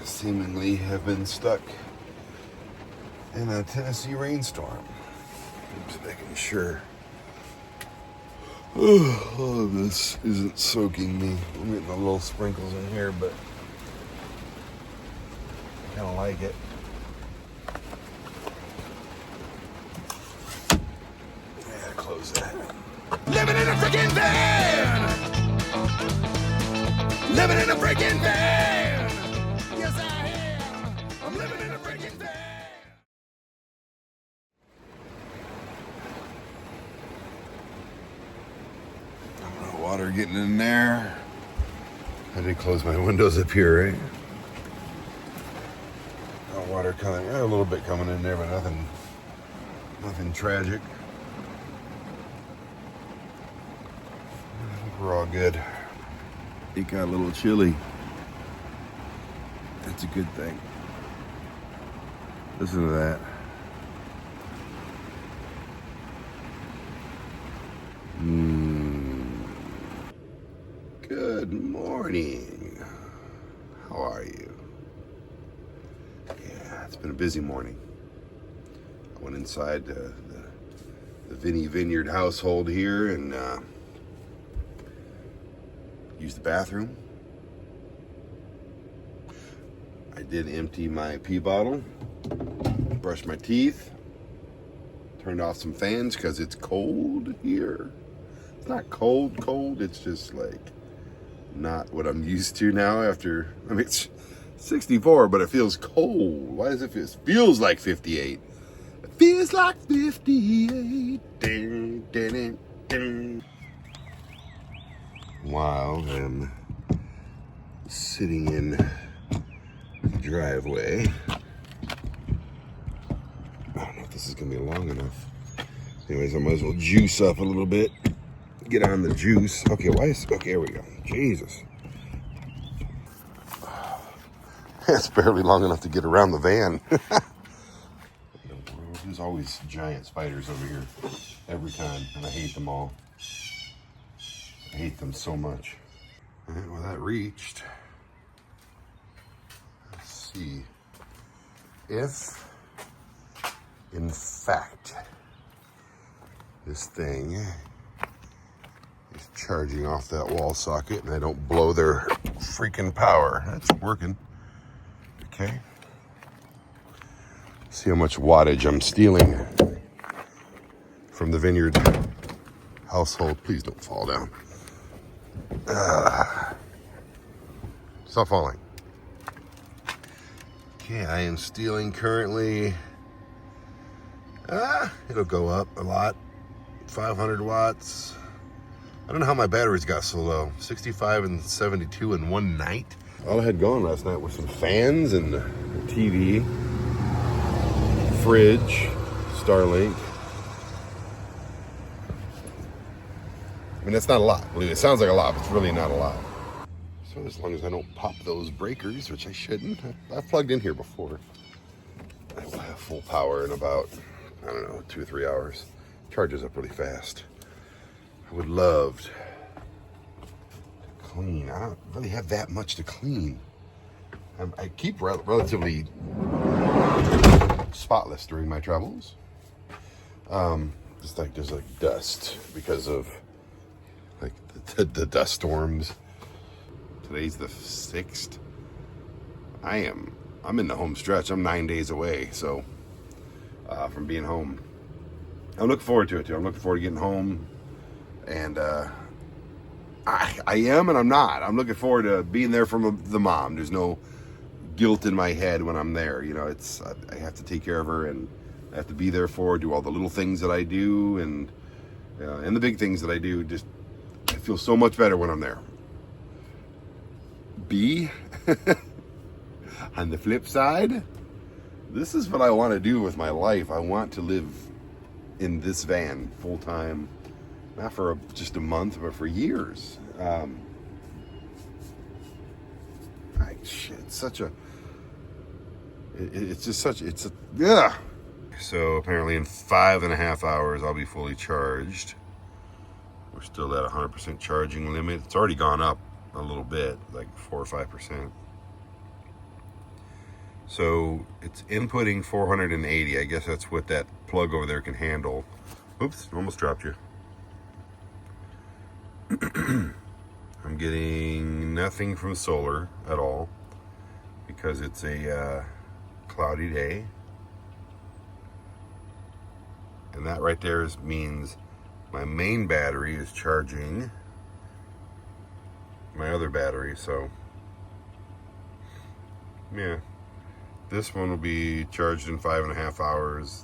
seemingly have been stuck in a Tennessee rainstorm. Just making sure all of this isn't soaking me. I'm getting the little sprinkles in here, but I kind of like it. Yeah, close that. Living in a freaking van! Living in a freaking van! Yes, I am! I'm living in a freaking van! Water getting in there. I did close my windows up here, right? Oh, water coming, a little bit coming in there, but nothing tragic. I think we're all good. It got a little chilly. That's a good thing. Listen to that. Good morning. How are you? Yeah, it's been a busy morning. I went inside the Vinny Vineyard household here and used the bathroom. I did empty my pee bottle, brushed my teeth, turned off some fans because it's cold here. It's not cold, it's just like not what I'm used to now after, I mean, it's 64, but it feels cold. Why does it feel? It feels like 58. It feels like 58. Ding, ding, ding, ding. While I'm sitting in the driveway, I don't know if this is going to be long enough. Anyways, I might as well juice up a little bit. Get on the juice. Okay, okay, here we go. Jesus. That's barely long enough to get around the van. There's always giant spiders over here. Every time. And I hate them all. I hate them so much. All right, well, that reached. Let's see. If, in fact, this thing is charging off that wall socket and I don't blow their freaking power. That's working. Okay. See how much wattage I'm stealing from the Vineyard household. Please don't fall down. Stop falling. Okay, I am stealing currently. It'll go up a lot. 500 watts. I don't know how my batteries got so low. 65 and 72 in one night. All I had going last night was some fans and a TV, fridge, Starlink. I mean, that's not a lot. Believe me, it sounds like a lot, but it's really not a lot. So as long as I don't pop those breakers, which I shouldn't. I've plugged in here before. I will have full power in about, I don't know, 2 or 3 hours. Charges up really fast. I would love to clean. I don't really have that much to clean. I keep relatively spotless during my travels. Just like there's like dust because of like the dust storms. Today's the 6th. I'm in the home stretch. I'm 9 days away, so from being home. I'm looking forward to it too. I'm looking forward to getting home. And I am and I'm not. I'm looking forward to being there for the mom. There's no guilt in my head when I'm there. You know, I have to take care of her and I have to be there for her, do all the little things that I do and the big things that I do. Just, I feel so much better when I'm there. On the flip side, this is what I want to do with my life. I want to live in this van full time. Not for just a month, but for years. Yeah. So apparently in 5.5 hours, I'll be fully charged. We're still at 100% charging limit. It's already gone up a little bit, like 4 or 5%. So it's inputting 480. I guess that's what that plug over there can handle. Oops, almost dropped you. I'm getting nothing from solar at all because it's a cloudy day. And that right there means my main battery is charging my other battery. So yeah, this one will be charged in 5.5 hours.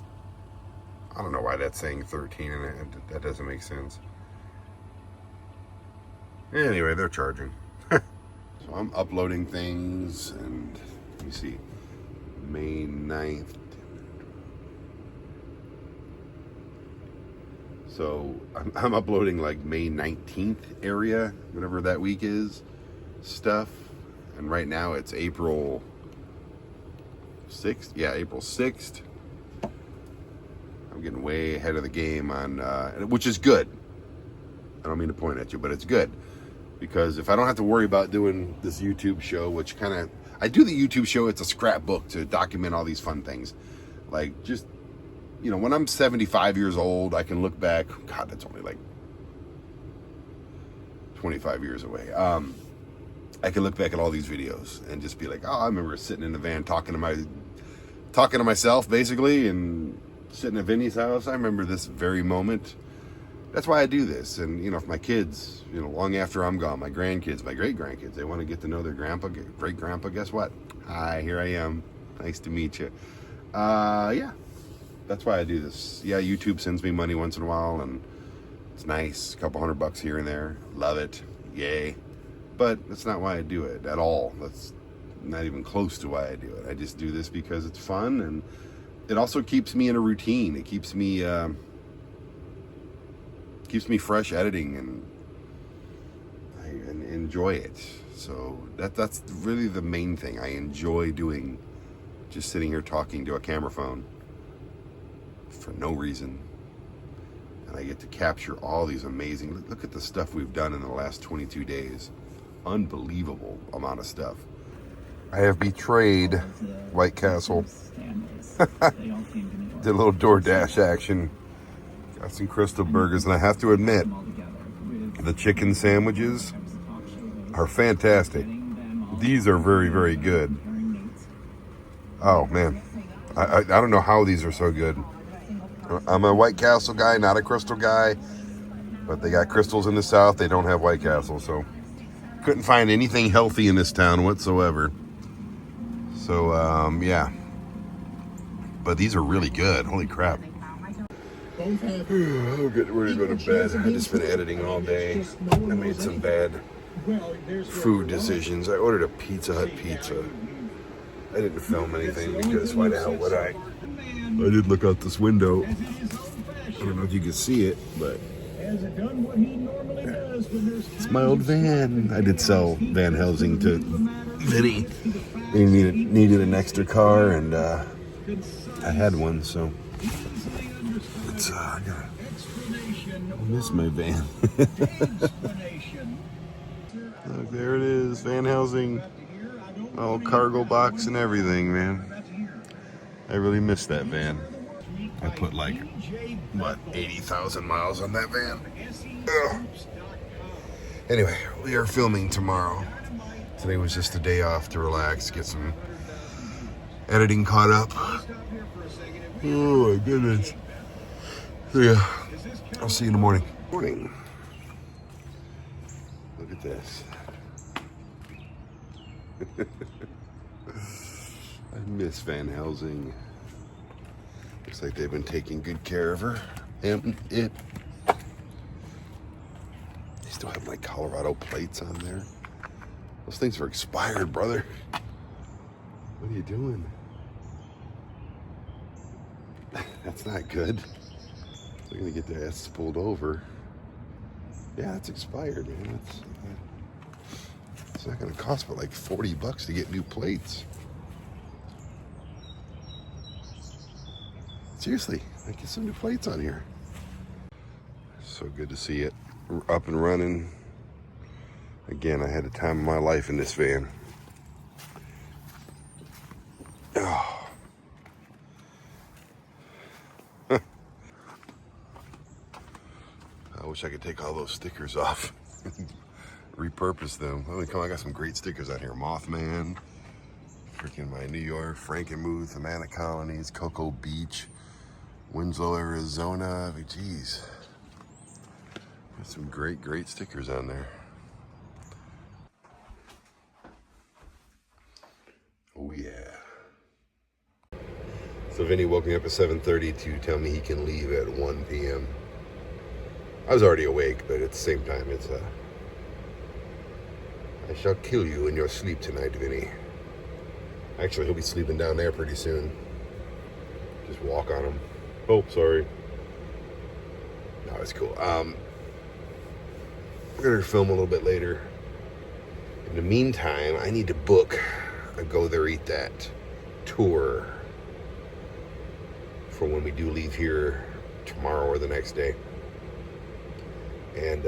I don't know why that's saying 13 and that doesn't make sense. Anyway, they're charging. So I'm uploading things, and let me see, May 9th. So I'm uploading like May 19th area, whatever that week is, stuff. And right now it's April 6th. Yeah, April 6th. I'm getting way ahead of the game on, which is good. I don't mean to point at you, but it's good. Because if I don't have to worry about doing this YouTube show, which kind of, I do the YouTube show, it's a scrapbook to document all these fun things. Like, just, you know, when I'm 75 years old, I can look back. God, that's only like 25 years away. I can look back at all these videos and just be like, oh, I remember sitting in the van talking to myself, basically, and sitting at Vinny's house. I remember this very moment. That's why I do this. And, you know, if my kids, you know, long after I'm gone, my grandkids, my great-grandkids, they want to get to know their grandpa, great-grandpa, guess what? Hi, here I am. Nice to meet you. Yeah, that's why I do this. Yeah, YouTube sends me money once in a while, and it's nice. A couple $100 here and there. Love it. Yay. But that's not why I do it at all. That's not even close to why I do it. I just do this because it's fun, and it also keeps me in a routine. It keeps me fresh editing, and I enjoy it. So that's really the main thing. I enjoy doing, just sitting here talking to a camera phone for no reason. And I get to capture all these amazing, look at the stuff we've done in the last 22 days. Unbelievable amount of stuff. I have betrayed White Castle. Did a little DoorDash action. Got some Crystal Burgers, and I have to admit, the chicken sandwiches are fantastic. These are very, very good. Oh man, I don't know how these are so good. I'm a White Castle guy, not a Crystal guy, but they got Crystals in the South. They don't have White Castle, so couldn't find anything healthy in this town whatsoever. So yeah, but these are really good. Holy crap. I'm getting ready to go to bed. I've just been editing all day. I made some bad food decisions. I ordered a Pizza Hut pizza. I didn't film anything because why the hell would I? I did look out this window. I don't know if you can see it, but it's my old van. I did sell Van Helsing to Vinny. He needed an extra car, and I had one, so it's I miss my van. Look, there it is, Van Helsing, all cargo box and everything, man. I really miss that van. I put like, what, 80,000 miles on that van. Ugh. Anyway, we are filming tomorrow. Today was just a day off to relax, get some editing caught up. Oh my goodness. So yeah, I'll see you in the morning. Morning. Look at this. I miss Van Helsing. Looks like they've been taking good care of her. They still have like Colorado plates on there. Those things are expired, brother. What are you doing? That's not good. They're gonna get their ass pulled over. Yeah, it's expired, man. It's not gonna cost but like $40 to get new plates. Seriously, like, get some new plates on here. So good to see it up and running. Again, I had the time of my life in this van. Oh. I wish I could take all those stickers off. Repurpose them. Oh, come on, I got some great stickers out here. Mothman, freaking my New York, Frankenmuth, Amana Colonies, Cocoa Beach, Winslow, Arizona. Jeez. Got some great stickers on there. Oh yeah. So Vinny woke me up at 7:30 to tell me he can leave at 1 p.m. I was already awake, but at the same time, it's I shall kill you in your sleep tonight, Vinny. Actually, he'll be sleeping down there pretty soon. Just walk on him. Oh, sorry. No, it's cool. We're gonna film a little bit later. In the meantime, I need to book a Go There Eat That tour for when we do leave here tomorrow or the next day. And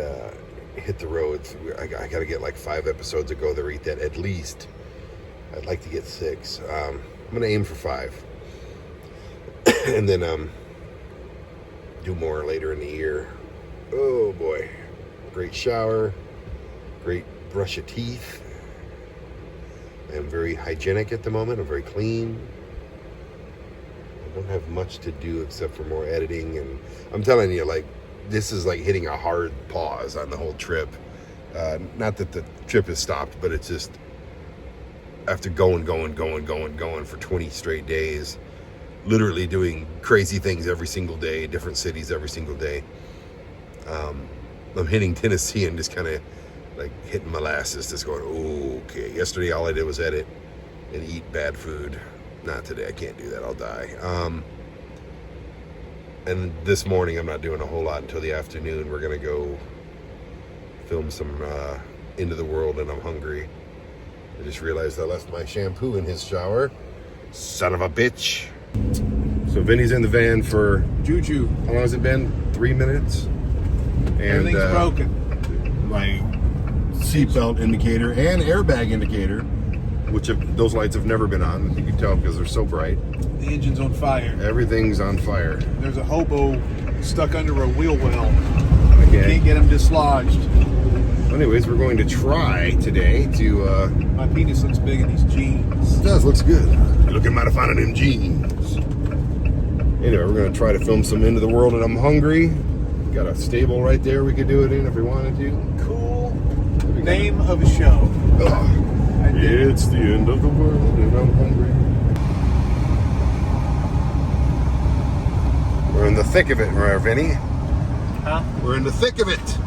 hit the roads. I gotta get like 5 episodes of Go There Eat That at least. I'd like to get 6. I'm gonna aim for 5. And then do more later in the year. Oh boy. Great shower. Great brush of teeth. I'm very hygienic at the moment. I'm very clean. I don't have much to do except for more editing. And I'm telling you, like, this is like hitting a hard pause on the whole trip. Not that the trip has stopped, but it's just after going for 20 straight days, literally doing crazy things every single day, different cities every single day. I'm hitting Tennessee and just kind of like hitting molasses, just going, oh, okay. Yesterday, all I did was edit and eat bad food. Not today. I can't do that. I'll die. And this morning, I'm not doing a whole lot until the afternoon. We're going to go film some Into the World, and I'm hungry. I just realized I left my shampoo in his shower. Son of a bitch. So Vinny's in the van for... Juju. How long has it been? 3 minutes? And, everything's broken. My seatbelt indicator and airbag indicator, which those lights have never been on. You can tell because they're so bright. The engine's on fire. Everything's on fire. There's a hobo stuck under a wheel well. Okay. Can't get him dislodged. Anyways, we're going to try today to... My penis looks big in these jeans. It does, looks good. You're looking mighty fine in them jeans. Anyway, we're going to try to film some Into the World, and I'm hungry. Got a stable right there we could do it in if we wanted to. Cool name of a show. It's the end of the world, and I'm hungry. We're in the thick of it, Vinny. Huh? We're in the thick of it.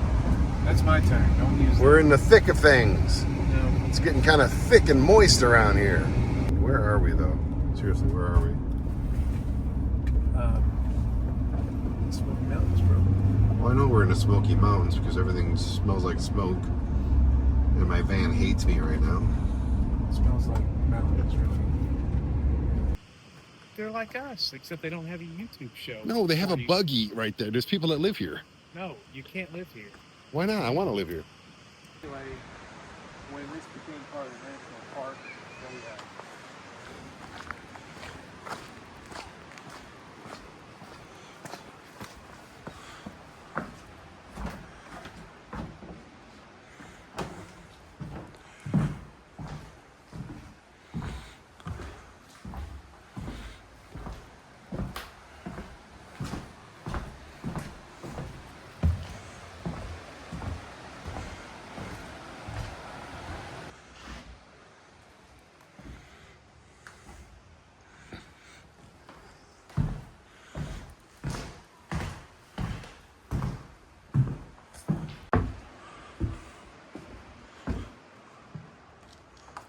That's my turn. Don't use it. We're in the thick of things. No. It's getting kind of thick and moist around here. Where are we, though? Seriously, where are we? Smoky Mountains, bro. Well, I know we're in the Smoky Mountains because everything smells like smoke. And my van hates me right now. It smells like mountains, really. They're like us, except they don't have a YouTube show. No, they have a buggy right there. There's people that live here. No, you can't live here. Why not? I want to live here. Anyway, when this became part of the national park,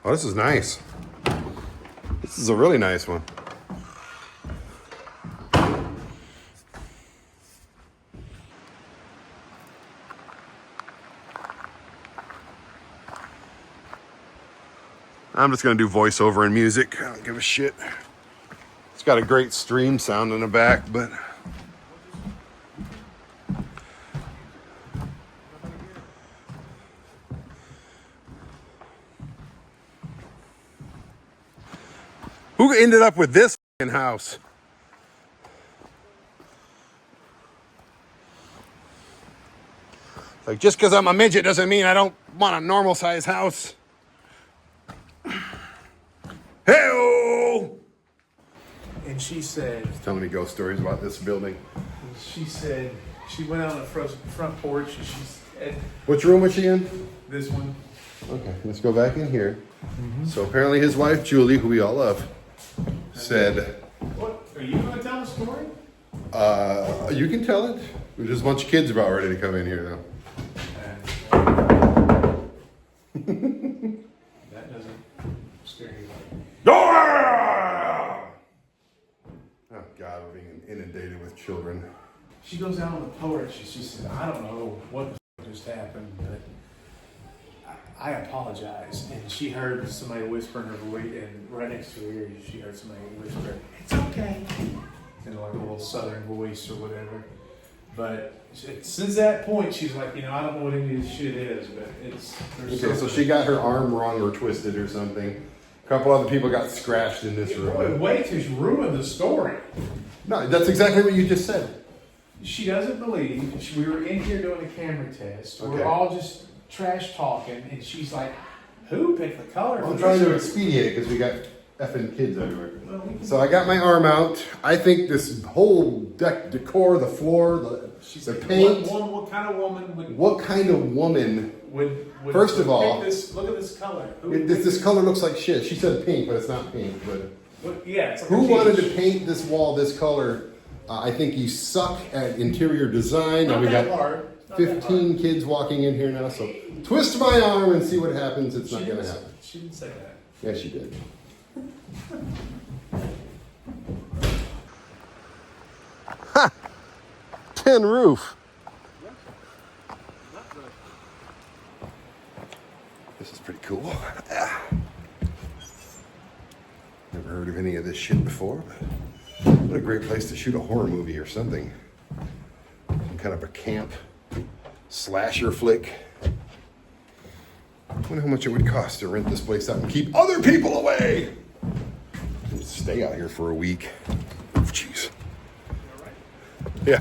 Oh, this is nice. This is a really nice one. I'm just going to do voiceover and music. I don't give a shit. It's got a great stream sound in the back, but... Who ended up with this fucking house? Like, just because I'm a midget doesn't mean I don't want a normal size house. Hey-oh! And she said, Telling me ghost stories about this building. she went out on the front porch and she said, Which room was she in? this one. Okay, let's go back in here. So apparently his wife, Julie, who we all love, said, What? Are you going to tell the story? you can tell it. There's just a bunch of kids about ready to come in here now. That doesn't scare you. Oh God, we're being inundated with children. She goes out on the porch and she said, I don't know what the just happened, but I apologize. And she heard somebody whisper in her voice, and right next to her ear, she heard somebody whisper, it's okay, in like a little southern voice or whatever. But since that point, she's like, I don't know what any of this shit is, but it's... Okay, so she got her arm wrong or twisted or something. A couple other people got scratched in this room. Wait till you ruin the story. No, that's exactly what you just said. She doesn't believe. We were in here doing a camera test. Okay. We're all just trash talking, and she's like, who picked the color? I'm trying to expedite it because we got effing kids everywhere. So I got my arm out. I think this whole decor, the floor, the paint. What kind of woman would... What kind of woman? would First of all, look at this color. This color looks like shit. She said pink, but it's not pink. But yeah, it's like who wanted to paint this wall this color? I think you suck at interior design. Not and we that got hard. 15 kids walking in here now. So twist my arm and see what happens. It's not going to happen. She didn't say that. Yeah, she did. Ha! Tin roof. This is pretty cool. Never heard of any of this shit before, but what a great place to shoot a horror movie or something. Some kind of a camp slasher flick. I wonder how much it would cost to rent this place out and keep other people away. Just stay out here for a week. Jeez. Yeah,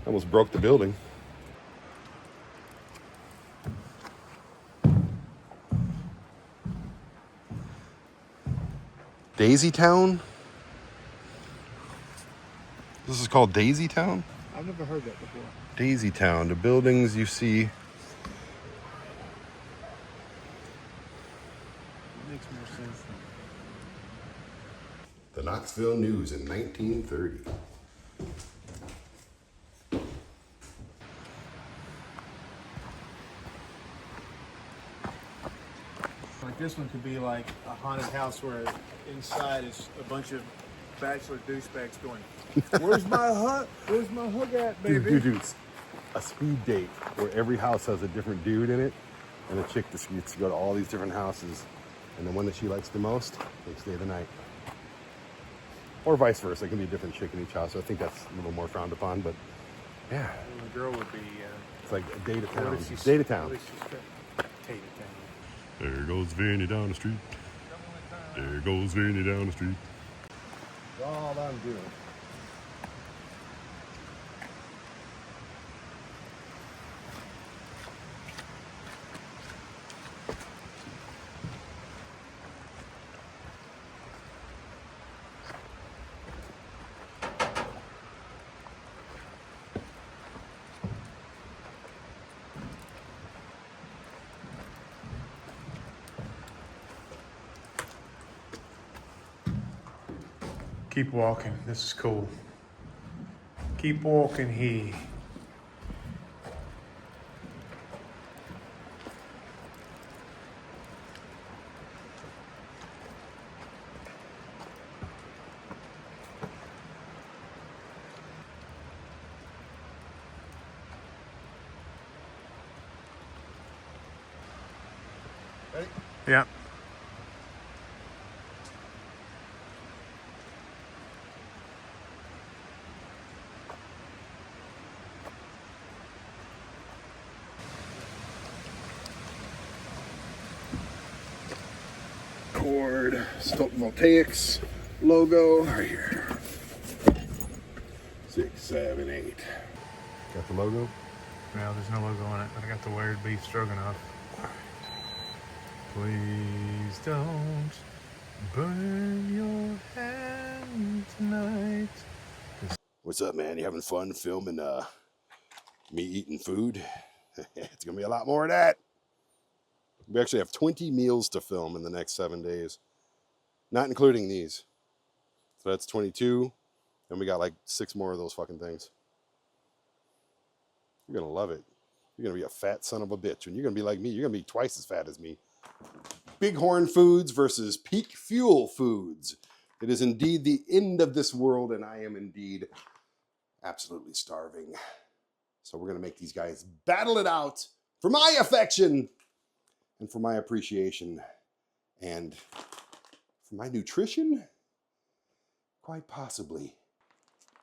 almost broke the building. Daisy Town? This is called Daisy Town? I've never heard that before. Daisy Town, the buildings you see. It makes more sense. The Knoxville News in 1930. Like this one could be like a haunted house where inside is a bunch of bachelor douchebags going, where's my hut? Where's my hook at, baby? Dude, a speed date where every house has a different dude in it, and the chick gets to go to all these different houses, and the one that she likes the most, they stay the night. Or vice versa, it can be a different chick in each house, so I think that's a little more frowned upon, but yeah. And the girl would be... It's like a day to town. what if she's- Day to town. what if she's Day to town. There goes Vinny down the street. There goes Vinny down the street. That's all I'm doing. Keep walking. This is cool. Keep walking here. Ready? Yeah. Cord, photovoltaics. logo right here. 6, 7, 8. Got the logo? No, there's no logo on it, but I got the word beef stroganoff. Please don't burn your hand tonight. What's up, man? You having fun filming me eating food? It's gonna be a lot more of that. We actually have 20 meals to film in the next 7 days, not including these. So that's 22, and we got like 6 more of those fucking things. You're gonna love it. You're gonna be a fat son of a bitch, and you're gonna be like me. You're gonna be twice as fat as me. Bighorn Foods versus Peak Fuel Foods. It is indeed the end of this world, and I am indeed absolutely starving. So we're gonna make these guys battle it out for my affection and for my appreciation and for my nutrition, quite possibly.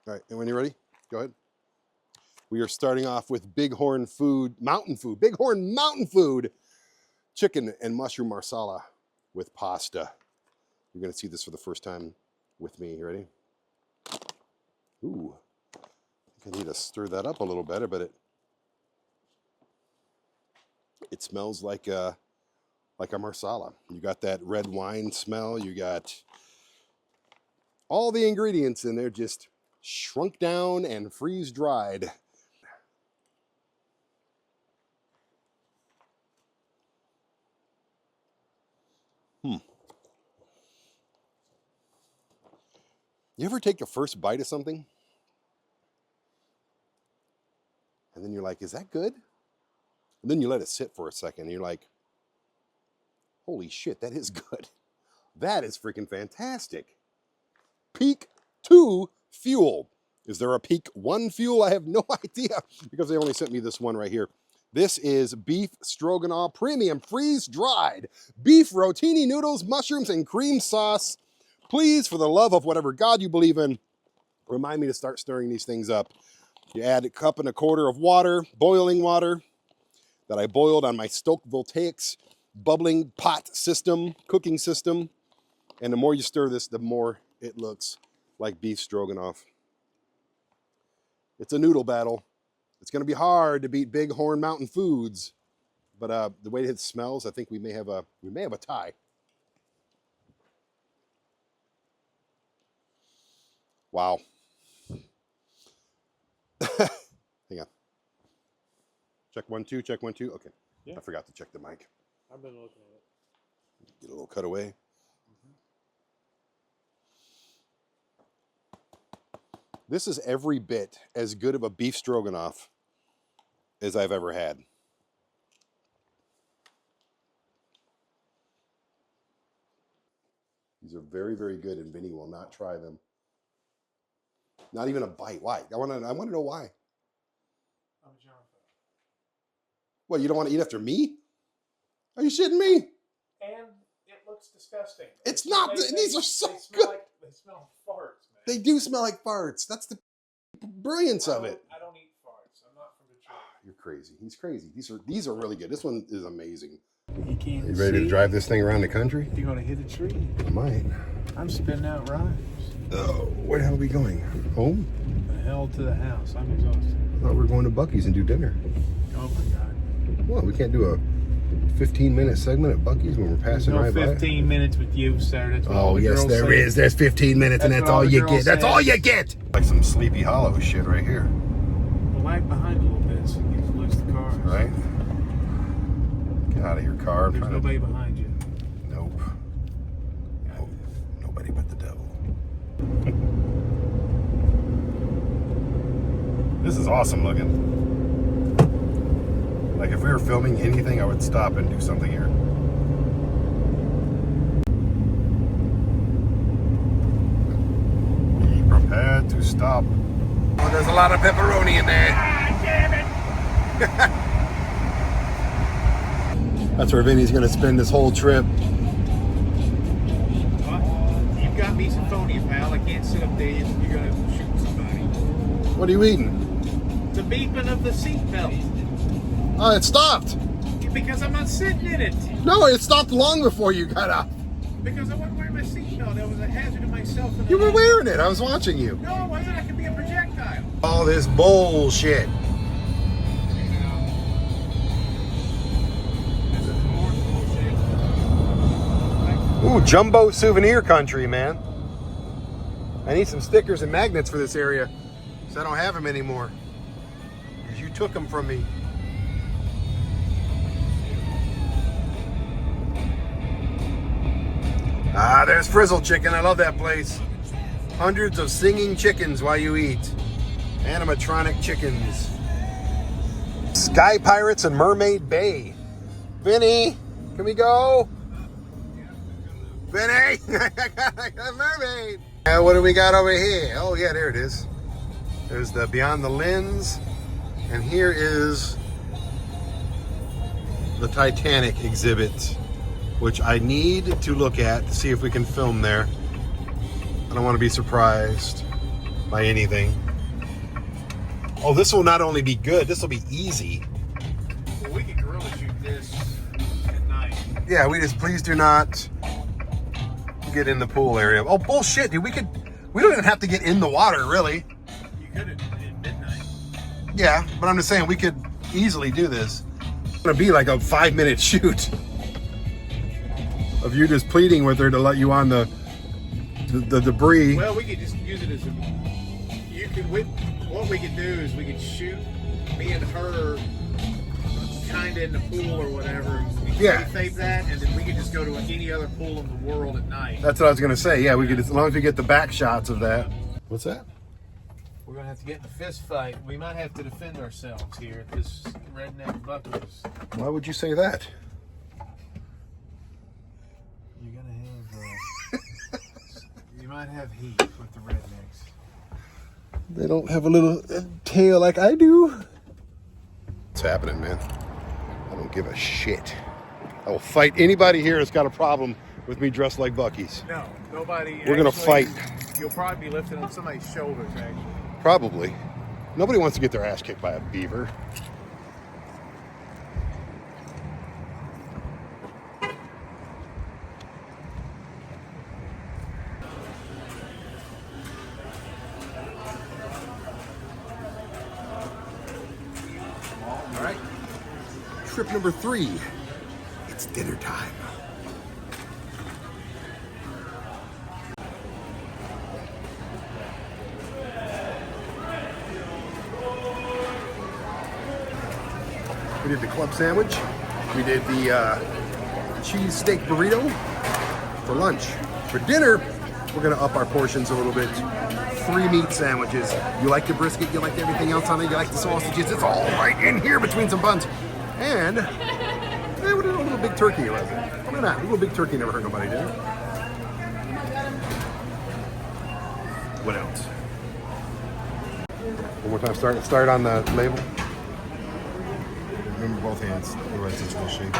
All right, and when you're ready, go ahead. We are starting off with Bighorn Mountain Food, chicken and mushroom marsala with pasta. You're gonna see this for the first time with me. You ready? Ooh, I think I need to stir that up a little better, but it smells like a marsala. You got that red wine smell. You got all the ingredients in there just shrunk down and freeze dried. You ever take a first bite of something and then you're like, is that good? And then you let it sit for a second and you're like, holy shit, that is good. That is freaking fantastic. Peak 2 Fuel. Is there a Peak 1 Fuel? I have no idea because they only sent me this one right here. This is beef stroganoff premium freeze-dried beef rotini noodles, mushrooms, and cream sauce. Please, for the love of whatever God you believe in, remind me to start stirring these things up. You add 1.25 cups of water, boiling water, that I boiled on my Stoke Voltaics bubbling pot system, cooking system. And the more you stir this, the more it looks like beef stroganoff. It's a noodle battle. It's going to be hard to beat Bighorn Mountain Foods, but the way it smells, I think we may have a tie. Wow. Hang on. Check 1, 2, check 1, 2. Okay. Yeah. I forgot to check the mic. I've been looking at it. Get a little cutaway. Mm-hmm. This is every bit as good of a beef stroganoff as I've ever had. These are very, very good, and Vinny will not try them. Not even a bite. Why? I want to know why. I'm Jonathan. What, you don't want to eat after me? Are you shitting me? And it looks disgusting. It's not. These are so good. They smell like farts, man. They do smell like farts. That's the brilliance of it. I don't eat farts. I'm not from Detroit. You're crazy. He's crazy. These are really good. This one is amazing. You can't. You ready to drive this thing around the country? You're gonna hit a tree. I might. I'm spinning out rhymes. Oh, where the hell are we going? Home? The hell to the house. I'm exhausted. I thought we were going to Buc-ee's and do dinner. Oh my God. Well, we can't do a 15-minute segment at Buc-ee's when we're passing right by. 15 minutes with you, sir. That's what Oh, yes, there is. There's 15 minutes, and that's all you get. That's all you get. Like some Sleepy Hollow shit right here. We'll lag behind a little bit so you can lose the cars. Right? Get out of your car. There's nobody behind you. Nope. Nope. Nobody but the devil. This is awesome looking. Like if we were filming anything, I would stop and do something here. Be prepared to stop. Oh, there's a lot of pepperoni in there. That's where Vinny's gonna spend this whole trip. You've got misophonia, pal. I can't sit up there. You're gonna shoot somebody. What are you eating? The beeping of the seatbelt. Oh, it stopped. Because I'm not sitting in it. No, it stopped long before you got out. Because I wasn't wearing my seatbelt. I was a hazard to myself. And You were wearing it. I was watching you. No, I wasn't. I could be a projectile. All this bullshit. Ooh, jumbo souvenir country, man. I need some stickers and magnets for this area, because I don't have them anymore. Because you took them from me. Ah, there's Frizzle Chicken. I love that place. Hundreds of singing chickens while you eat. Animatronic chickens. Sky Pirates and Mermaid Bay. Vinny, can we go? Vinny, I got a mermaid. Now, what do we got over here? Oh, yeah, there it is. There's the Beyond the Lens. And here is the Titanic exhibit, which I need to look at to see if we can film there. I don't want to be surprised by anything. Oh, this will not only be good, this will be easy. Well, we could gorilla shoot this at night. Yeah, we just please do not get in the pool area. Oh, bullshit, dude. We don't even have to get in the water, really. You could at midnight. Yeah, but I'm just saying we could easily do this. It's gonna be like a 5-minute shoot of you just pleading with her to let you on the debris. Well, we could just use it as a. You could. What we could do is we could shoot me and her kind of in the pool or whatever. Yeah. Tape that, and then we could just go to any other pool in the world at night. That's what I was gonna say. Yeah, we could, as long as we get the back shots of that. What's that? We're gonna have to get in a fist fight. We might have to defend ourselves here at this redneck Buckley's. Why would you say that? You're gonna have. You might have heat with the rednecks. They don't have a little tail like I do. What's happening, man? I don't give a shit. I will fight anybody here that's got a problem with me dressed like Buc-ee's. No, nobody. We're gonna fight. You'll probably be lifting on somebody's shoulders, actually. Probably. Nobody wants to get their ass kicked by a beaver. All right. Trip number 3. It's dinner time. We did the club sandwich. We did the cheese steak burrito for lunch. For dinner, we're gonna up our portions a little bit. 3 meat sandwiches. You like the brisket, you like everything else on it, you like the sausages, it's all right in here between some buns. And we did a little big turkey, was it? Why not? A little big turkey never hurt nobody, did it? What else? One more time, start on the label. Remember both hands, otherwise it's will shake.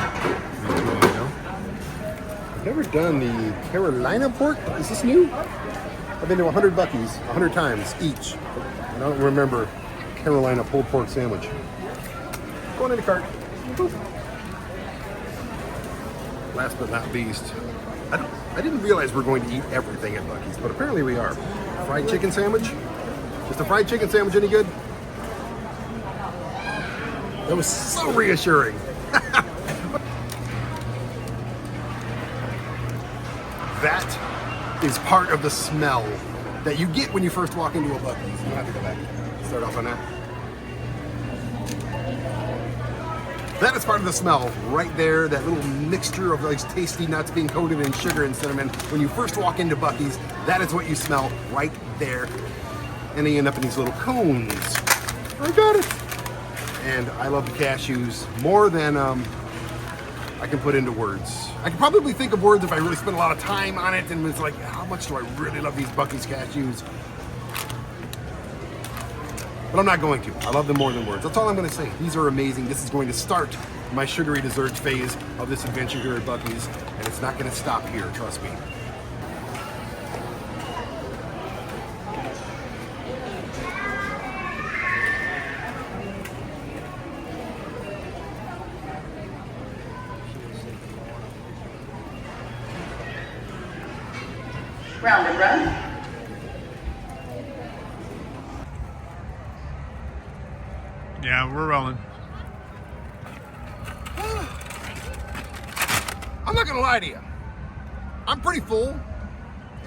I've never done the Carolina pork. Is this new? I've been to 100 Buc-ee's 100 times each. I don't remember Carolina pulled pork sandwich. Going in the cart. Last but not least, I didn't realize we're going to eat everything at Buc-ee's, but apparently we are. Fried chicken sandwich. Is the fried chicken sandwich any good? That was so reassuring. That is part of the smell that you get when you first walk into a Buc-ee's. You don't have to go back. Start off on that. That is part of the smell right there, that little mixture of those tasty nuts being coated in sugar and cinnamon. When you first walk into Buc-ee's, that is what you smell right there. And they end up in these little cones. I got it. And I love the cashews more than I can put into words. I could probably think of words if I really spent a lot of time on it and was like, how much do I really love these Buc-ee's cashews? But I'm not going to. I love them more than words. That's all I'm going to say. These are amazing. This is going to start my sugary desserts phase of this adventure here at Buc-ee's, and it's not going to stop here, trust me. Round and run. Yeah, we're rolling. I'm not gonna lie to you. I'm pretty full,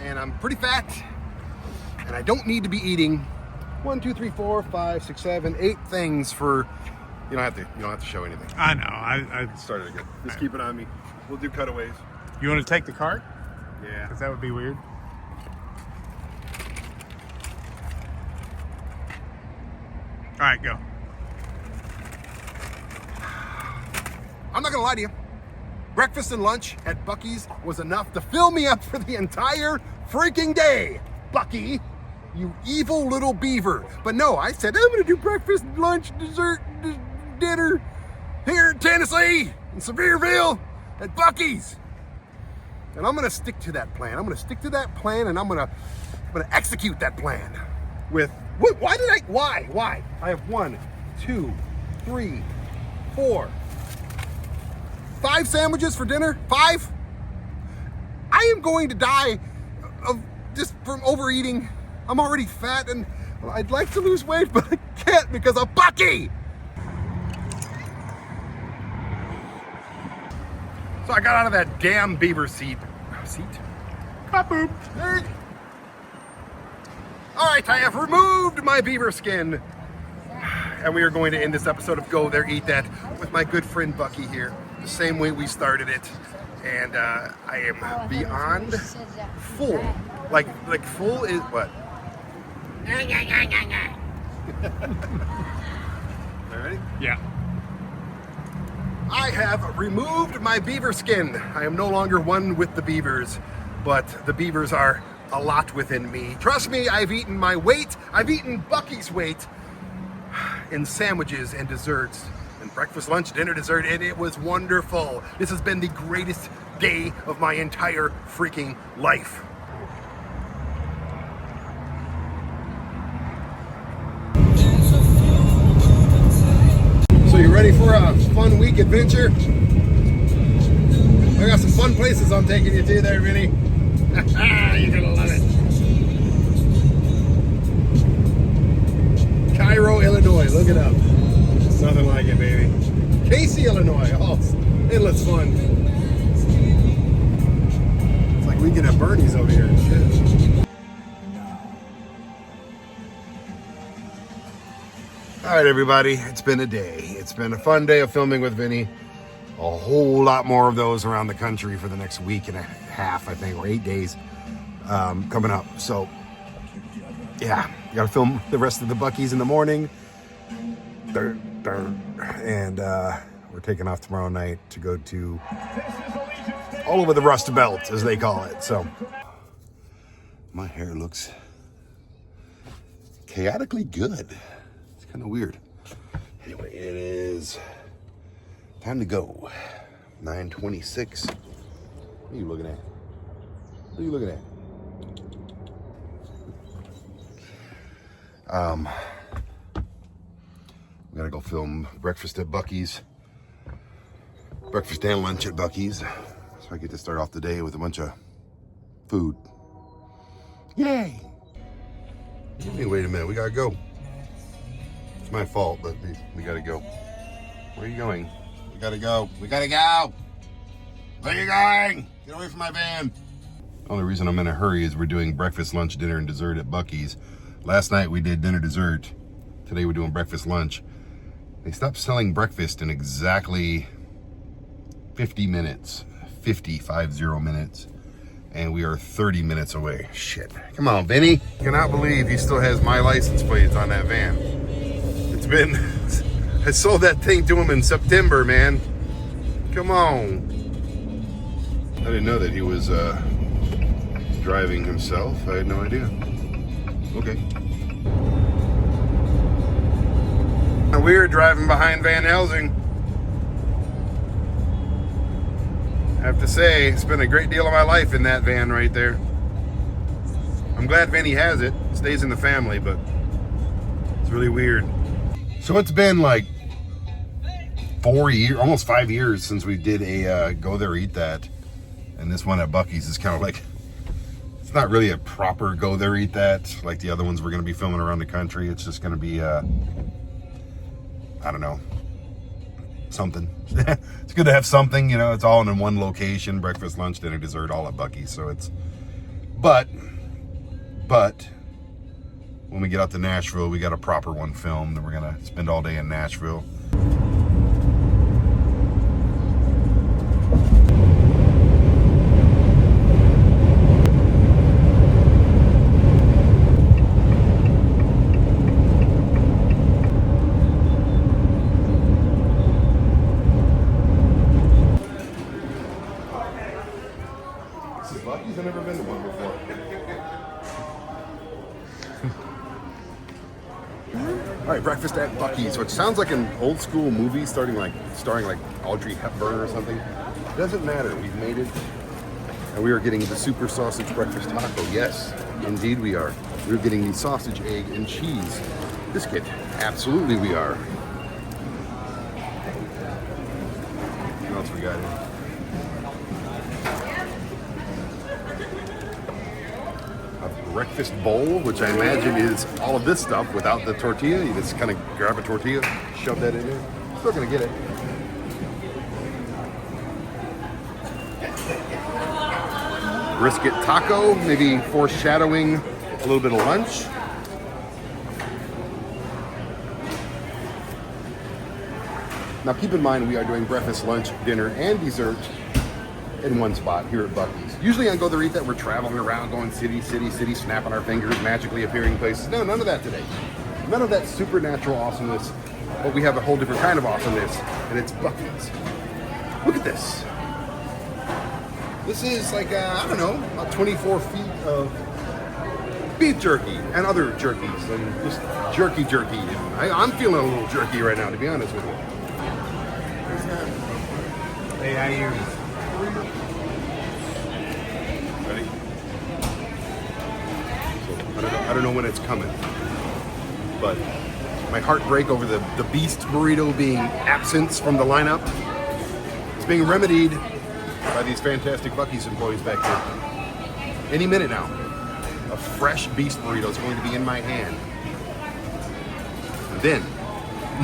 and I'm pretty fat, and I don't need to be eating 1, 2, 3, 4, 5, 6, 7, 8 things for. You don't have to show anything. I know. I Started again. Just keep it on me. We'll do cutaways. You want to take the cart? Yeah. Because that would be weird. All right, go. I'm not gonna lie to you. Breakfast and lunch at Buc-ee's was enough to fill me up for the entire freaking day. Bucky, you evil little beaver. But no, I said I'm gonna do breakfast, lunch, dessert, dinner here in Tennessee, in Sevierville, at Buc-ee's. And I'm gonna stick to that plan. I'm gonna stick to that plan, and I'm gonna execute that plan. With what? Why? I have 1, 2, 3, 4, 5 sandwiches for dinner. 5. I am going to die of just from overeating. I'm already fat, and I'd like to lose weight, but I can't because of Bucky. So I got out of that damn beaver seat. Boop. All right, I have removed my beaver skin. And we are going to end this episode of Go There, Eat That with my good friend Bucky here. The same way we started it. And I am beyond full. Like full is what? All ready? Yeah. I have removed my beaver skin. I am no longer one with the beavers, but the beavers are a lot within me. Trust me, I've eaten my weight. I've eaten Bucky's weight in sandwiches and desserts, and breakfast, lunch, dinner, dessert, and it was wonderful. This has been the greatest day of my entire freaking life. So you ready for a fun week adventure? I got some fun places I'm taking you to there, Vinny. You're gonna love it. Cairo, Illinois. Look it up. It's nothing like it, baby. Casey, Illinois. Oh, endless fun. It's like we get at Bernie's over here and shit. All right, everybody. It's been a day. It's been a fun day of filming with Vinny. A whole lot more of those around the country for the next week and a half, I think, or 8 days coming up. So, yeah, got to film the rest of the Buc-ee's in the morning. And we're taking off tomorrow night to go to all over the Rust Belt, as they call it. So, my hair looks chaotically good. It's kind of weird. Anyway, it is time to go. 9:26. What are you looking at? What are you looking at? We gotta go film breakfast at Buc-ee's. Breakfast and lunch at Buc-ee's. So I get to start off the day with a bunch of food. Yay! Hey, wait a minute, we gotta go. It's my fault, but we gotta go. Where are you going? We gotta go. We gotta go! Where are you going? Get away from my van. The only reason I'm in a hurry is we're doing breakfast, lunch, dinner, and dessert at Buc-ee's. Last night we did dinner, dessert. Today we're doing breakfast, lunch. They stopped selling breakfast in exactly 50 minutes. 50 minutes. And we are 30 minutes away. Shit. Come on, Vinny. I cannot believe he still has my license plate on that van. It's been... I sold that thing to him in September, man. Come on. I didn't know that he was driving himself. I had no idea. Okay. We were driving behind Van Helsing. I have to say, it's been a great deal of my life in that van right there. I'm glad Vinny has it. It stays in the family, but it's really weird. So it's been like 4 years, almost 5 years since we did a Go There, Eat That. And this one at Buc-ee's is kind of like, it's not really a proper go there, eat that, like the other ones we're going to be filming around the country. It's just going to be, I don't know, something. It's good to have something, you know, it's all in one location, breakfast, lunch, dinner, dessert, all at Buc-ee's. So it's, but when we get out to Nashville, we got a proper one filmed, and we're going to spend all day in Nashville. This is Buc-ee's. I've never been to one before. All right, breakfast at Buc-ee's, which sounds like an old school movie starring like Audrey Hepburn or something. Doesn't matter. We've made it, and we are getting the super sausage breakfast taco. Yes, indeed we are. We're getting the sausage, egg, and cheese biscuit. Absolutely, we are. What else we got here? Breakfast bowl, which I imagine is all of this stuff without the tortilla. You just kind of grab a tortilla, shove that in there. Still gonna get it. Brisket taco, maybe foreshadowing a little bit of lunch. Now keep in mind we are doing breakfast, lunch, dinner, and dessert in one spot here at Buc-ee's. Usually on Go There Eat That, we're traveling around, going city, snapping our fingers, magically appearing places. No, none of that today. None of that supernatural awesomeness, but we have a whole different kind of awesomeness, and it's Buc-ee's. Look at this. This is like, I don't know, about 24 feet of beef jerky and other jerkies, and just jerky. And I'm feeling a little jerky right now, to be honest with you. Hey, how you? Ready? So, I don't know when it's coming, but my heartbreak over the Beast burrito being absent from the lineup is being remedied by these fantastic Buc-ee's employees back here. Any minute now, a fresh Beast burrito is going to be in my hand. And then,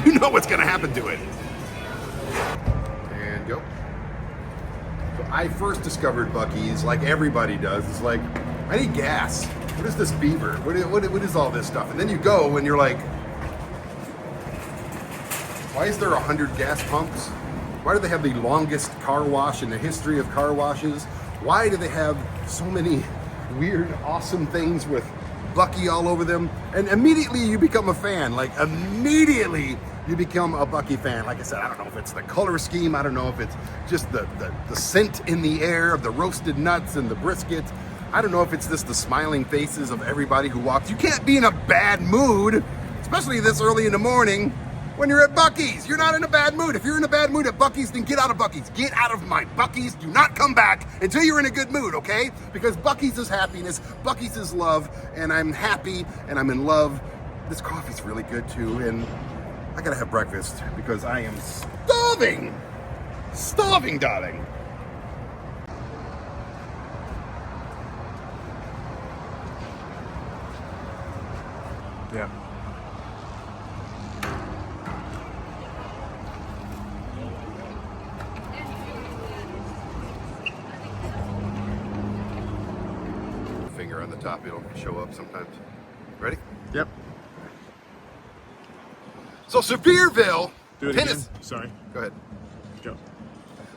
you know what's going to happen to it. And go. So I first discovered Buc-ee's, like everybody does. It's like, I need gas. What is this beaver? What is all this stuff? And then you go and you're like, why is there 100 gas pumps? Why do they have the longest car wash in the history of car washes? Why do they have so many weird, awesome things with Buc-ee all over them? And immediately you become a fan. Like immediately you become a Buc-ee fan. Like I said, I don't know if it's the color scheme. I don't know if it's just the scent in the air of the roasted nuts and the brisket. I don't know if it's just the smiling faces of everybody who walks. You can't be in a bad mood, especially this early in the morning, when you're at Buc-ee's. You're not in a bad mood. If you're in a bad mood at Buc-ee's, then get out of Buc-ee's. Get out of my Buc-ee's. Do not come back until you're in a good mood, okay? Because Buc-ee's is happiness, Buc-ee's is love, and I'm happy and I'm in love. This coffee's really good too, and I gotta have breakfast because I am starving. Starving, darling. Yeah. Finger on the top, it'll show up sometimes. Ready? Yep. So Sevierville, Do it Tennessee. again. Sorry. Go ahead. Go.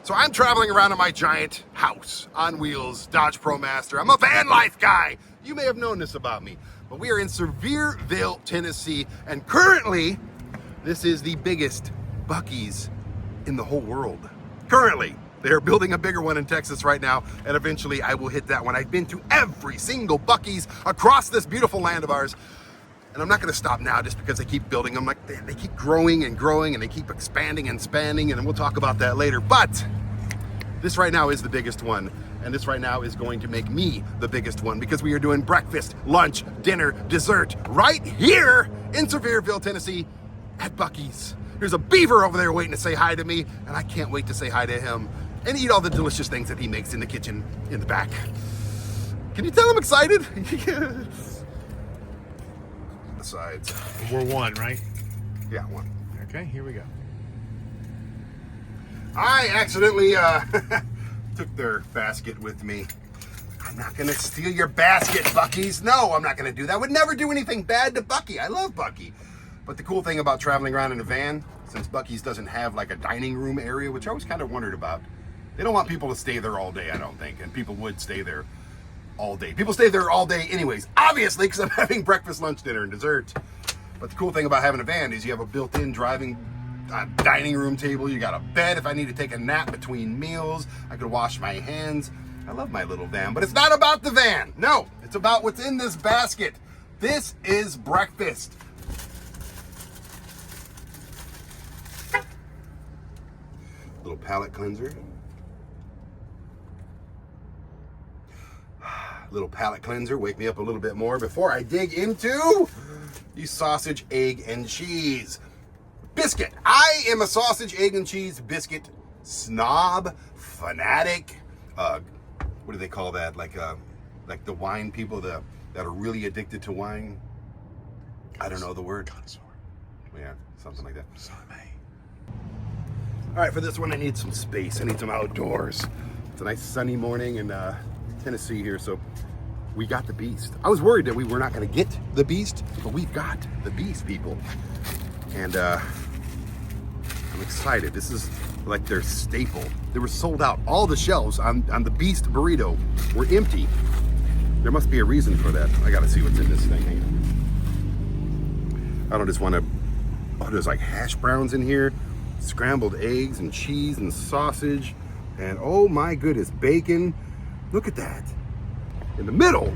So I'm traveling around in my giant house on wheels, Dodge ProMaster. I'm a Vanlife guy. You may have known this about me, but we are in Sevierville, Tennessee, and currently, this is the biggest Buc-ee's in the whole world. Currently, they are building a bigger one in Texas right now, and eventually I will hit that one. I've been to every single Buc-ee's across this beautiful land of ours, and I'm not gonna stop now just because they keep building them. Like they keep growing and growing, and they keep expanding and spanning, and we'll talk about that later. But this right now is the biggest one, and this right now is going to make me the biggest one because we are doing breakfast, lunch, dinner, dessert right here in Sevierville, Tennessee at Buc-ee's. There's a beaver over there waiting to say hi to me, and I can't wait to say hi to him and eat all the delicious things that he makes in the kitchen in the back. Can you tell I'm excited? Yes. Besides, We're one, right? yeah, one. Okay, here we go. I accidentally took their basket with me. I'm not gonna steal your basket, Bucky's. No, I'm not gonna do that. I would never do anything bad to Bucky. I love Bucky. But the cool thing about traveling around in a van, since Bucky's doesn't have like a dining room area, which I always kind of wondered about, they don't want people to stay there all day, I don't think. And people would stay there all day. People stay there all day anyways, obviously, because I'm having breakfast, lunch, dinner, and dessert. But the cool thing about having a van is you have a built-in dining room table. You got a bed if I need to take a nap between meals. I could wash my hands. I love my little van, but it's not about the van. No, it's about what's in this basket. This is breakfast. Little palate cleanser. Little palate cleanser, wake me up a little bit more before I dig into the sausage, egg, and cheese biscuit. I am a sausage, egg, and cheese biscuit snob, fanatic. What do they call that? Like the wine people that are really addicted to wine. I don't know the word. Connoisseur. Yeah, something like that. All right, for this one, I need some space. I need some outdoors. It's a nice sunny morning in Tennessee here, so we got the beast. I was worried that we were not going to get the beast, but we've got the beast, people. And I'm excited. This is like their staple. They were sold out. All the shelves on the beast burrito were empty. There must be a reason for that. I got to see what's in this thing. Hang on. I don't just want to... Oh, there's like hash browns in here. Scrambled eggs and cheese and sausage, and oh my goodness, bacon. Look at that. In the middle,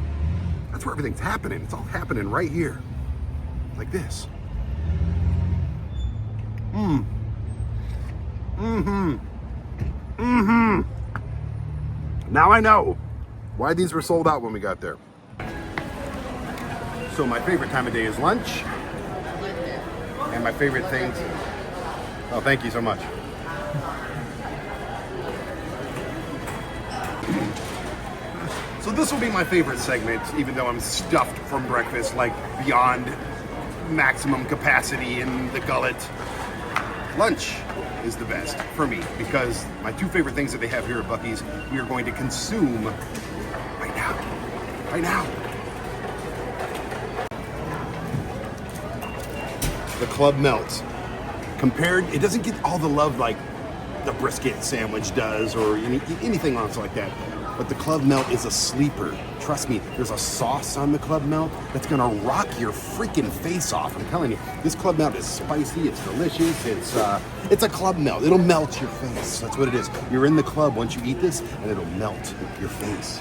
that's where everything's happening. It's all happening right here. Like this. Now I know why these were sold out when we got there. So my favorite time of day is lunch. And my favorite things... Oh, thank you so much. So this will be my favorite segment, even though I'm stuffed from breakfast, like beyond maximum capacity in the gullet. Lunch is the best for me, because my two favorite things that they have here at Bucky's, we are going to consume right now. Right now. The Club Melt. Compared, it doesn't get all the love like the brisket sandwich does or anything else like that. But the Club Melt is a sleeper. Trust me, there's a sauce on the Club Melt that's gonna rock your freaking face off. I'm telling you, this Club Melt is spicy, it's delicious, it's a Club Melt. It'll melt your face, that's what it is. You're in the club once you eat this, and it'll melt your face.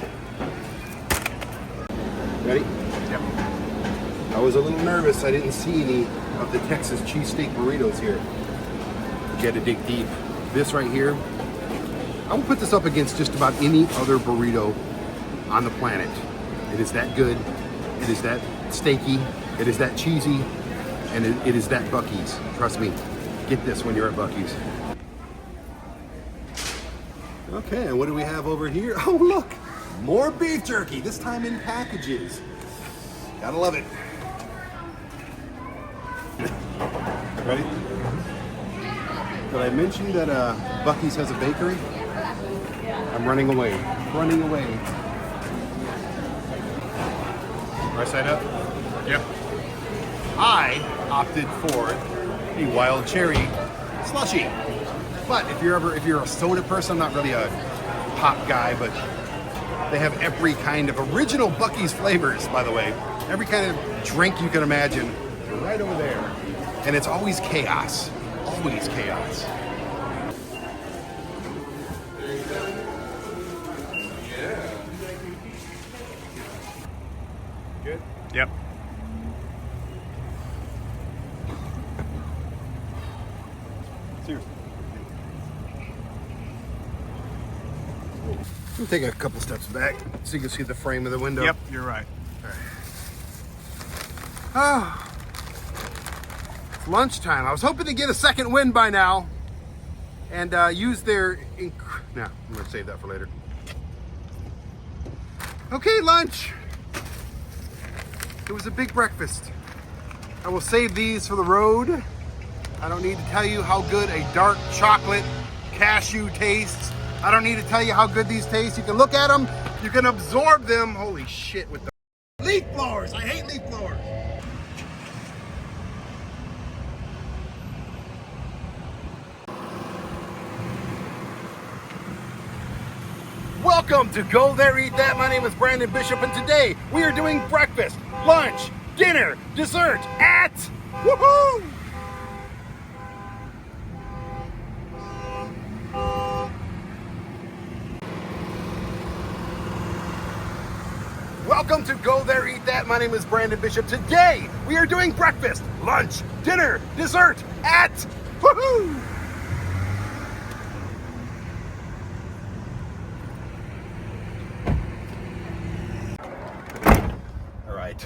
Ready? Yep. I was a little nervous, I didn't see any of the Texas cheesesteak burritos here. You had to dig deep. This right here, I will put this up against just about any other burrito on the planet. It is that good, it is that steaky, it is that cheesy, and it is that Bucky's. Trust me, get this when you're at Bucky's. Okay, and what do we have over here? Oh look, more beef jerky, this time in packages. Gotta love it. Ready? Did I mention that Bucky's has a bakery? I'm running away. Running away. Right side up? Yep. I opted for a wild cherry slushy. But if you're a soda person, I'm not really a pop guy, but they have every kind of original Bucky's flavors, by the way. Every kind of drink you can imagine right over there. And it's always chaos. Always chaos. Good? Yep. Seriously. Let me take a couple steps back so you can see the frame of the window. Yep, you're right. Oh. It's lunchtime. I was hoping to get a second win by now and use their... No, I'm going to save that for later. Okay, lunch. It was a big breakfast. I will save these for the road. I don't need to tell you how good a dark chocolate cashew tastes. I don't need to tell you how good these taste. You can look at them, you can absorb them. Holy shit with the leaf blowers. I hate leaf blowers. Welcome to Go There, Eat That. My name is Brandon Bishop, and today we are doing breakfast, lunch, dinner, dessert at woohoo! Welcome to Go There, Eat That. My name is Brandon Bishop. Today we are doing breakfast, lunch, dinner, dessert at woohoo!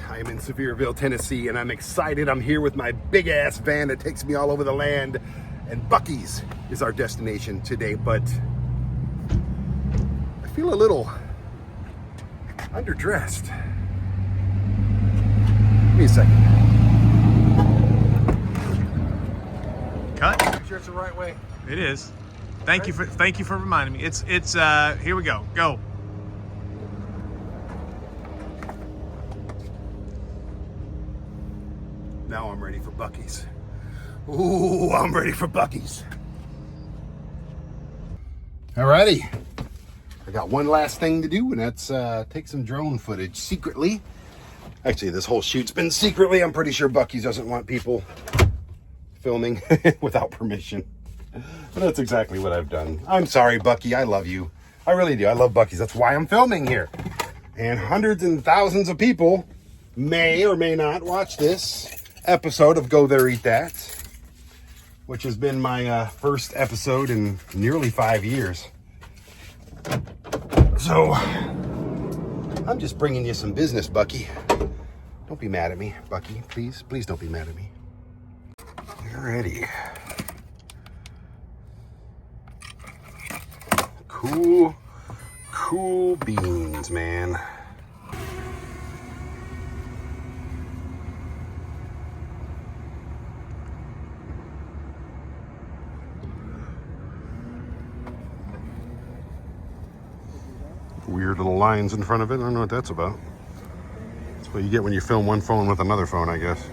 I am in Sevierville, Tennessee, and I'm excited. I'm here with my big ass van that takes me all over the land, and Bucees is our destination today, but I feel a little underdressed. Give me a second. Cut. Make sure it's the right way. It is. Thank you for reminding me. It's here we go. Go. Now I'm ready for Bucees. Ooh, I'm ready for Bucees. Alrighty. I got one last thing to do, and that's take some drone footage secretly. Actually, this whole shoot's been secretly. I'm pretty sure Bucees doesn't want people filming without permission. But that's exactly what I've done. I'm sorry, Bucky. I love you. I really do. I love Bucees. That's why I'm filming here. And hundreds and thousands of people may or may not watch this episode of Go There, Eat That, which has been my first episode in nearly 5 years. So, I'm just bringing you some business, Bucky. Don't be mad at me, Bucky. Please, please don't be mad at me. Alrighty. Cool beans, man. Weird little lines in front of it. I don't know what that's about. That's what you get when you film one phone with another phone, I guess.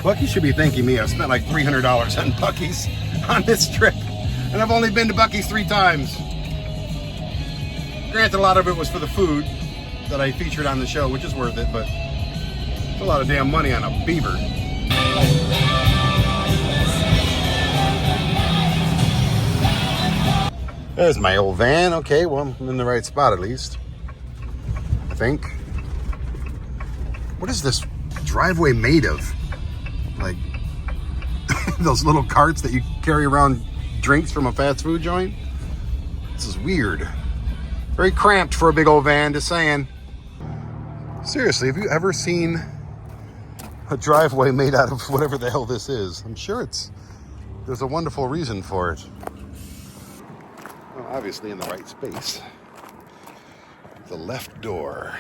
Bucky should be thanking me. I've spent like $300 on Bucees on this trip, and I've only been to Bucees 3 times. Granted, a lot of it was for the food that I featured on the show, which is worth it, but it's a lot of damn money on a beaver. There's my old van. Okay, well, I'm in the right spot at least, I think. What is this driveway made of? Like those little carts that you carry around drinks from a fast food joint? This is weird. Very cramped for a big old van, just saying. Seriously, have you ever seen a driveway made out of whatever the hell this is? I'm sure there's a wonderful reason for it. Well, obviously in the right space. The left door.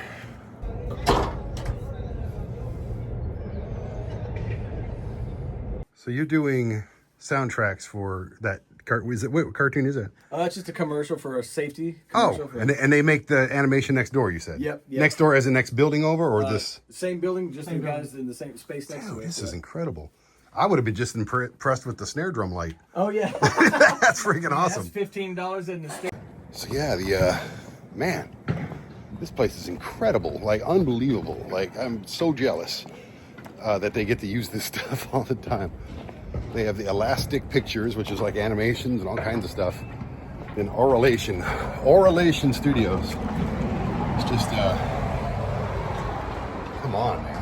So you're doing soundtracks for that what cartoon is it? It's just a commercial for a safety Oh, commercial. and they make the animation next door, you said? Yep. Next door as the next building over, or this? Same building, just the guys in the same space next to Dude, it. this is incredible. I would have been just impressed with the snare drum light. Oh, yeah. That's freaking awesome. That's $15 in the state. So yeah, man, this place is incredible, like unbelievable. Like I'm so jealous that they get to use this stuff all the time. They have the elastic pictures, which is like animations and all kinds of stuff. Then Orelation Studios. It's just, come on, man.